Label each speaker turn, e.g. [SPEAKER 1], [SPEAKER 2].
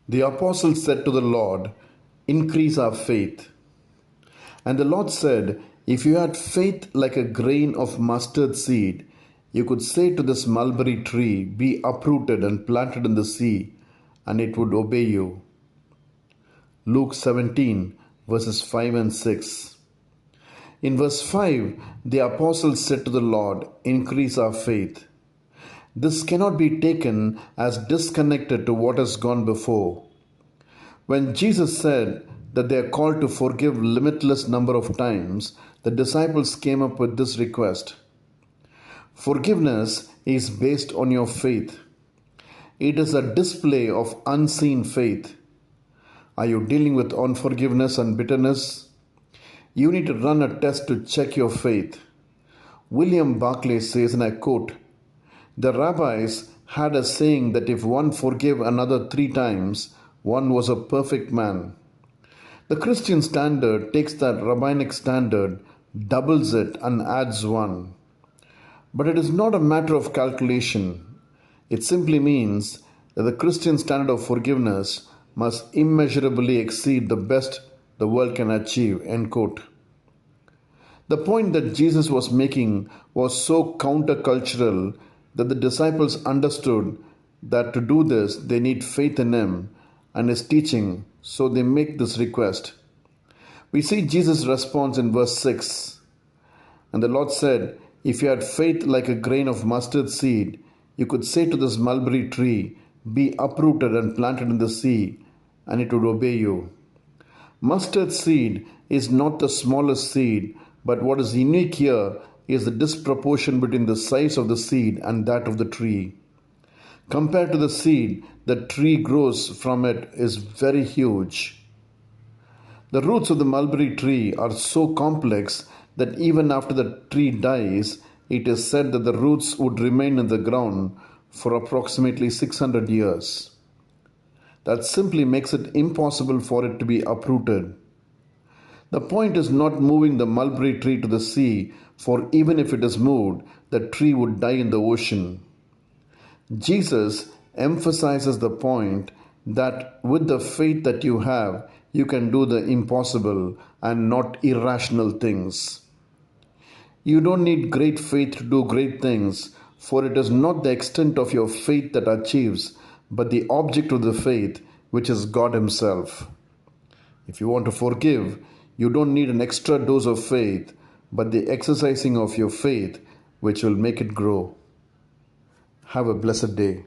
[SPEAKER 1] The apostle said to the Lord, "Increase our faith." And the Lord said, "If you had faith like a grain of mustard seed, you could say to this mulberry tree, 'Be uprooted and planted in the sea,' and it would obey you." Luke 17, verses 5 and 6. In verse 5, the apostle said to the Lord, "Increase our faith." This cannot be taken as disconnected to what has gone before. When Jesus said that they are called to forgive limitless number of times, the disciples came up with this request. Forgiveness is based on your faith. It is a display of unseen faith. Are you dealing with unforgiveness and bitterness? You need to run a test to check your faith. William Barclay says, and I quote, "The rabbis had a saying that if one forgave another 3 times, one was a perfect man." The Christian standard takes that rabbinic standard, doubles it, and adds one. But it is not a matter of calculation. It simply means that the Christian standard of forgiveness must immeasurably exceed the best the world can achieve. End quote. The point that Jesus was making was so countercultural that the disciples understood that to do this they need faith in Him and His teaching, so they make this request. We see Jesus' response in verse 6. And the Lord said, "If you had faith like a grain of mustard seed, you could say to this mulberry tree, 'Be uprooted and planted in the sea,' and it would obey you." Mustard seed is not the smallest seed, but what is unique here is the disproportion between the size of the seed and that of the tree. Compared to the seed, the tree grows from it is very huge. The roots of the mulberry tree are so complex that even after the tree dies, it is said that the roots would remain in the ground for approximately 600 years. That simply makes it impossible for it to be uprooted. The point is not moving the mulberry tree to the sea, for even if it is moved, the tree would die in the ocean. Jesus emphasizes the point that with the faith that you have, you can do the impossible and not irrational things. You don't need great faith to do great things, for it is not the extent of your faith that achieves, but the object of the faith, which is God Himself. If you want to forgive, you don't need an extra dose of faith, but the exercising of your faith, which will make it grow. Have a blessed day.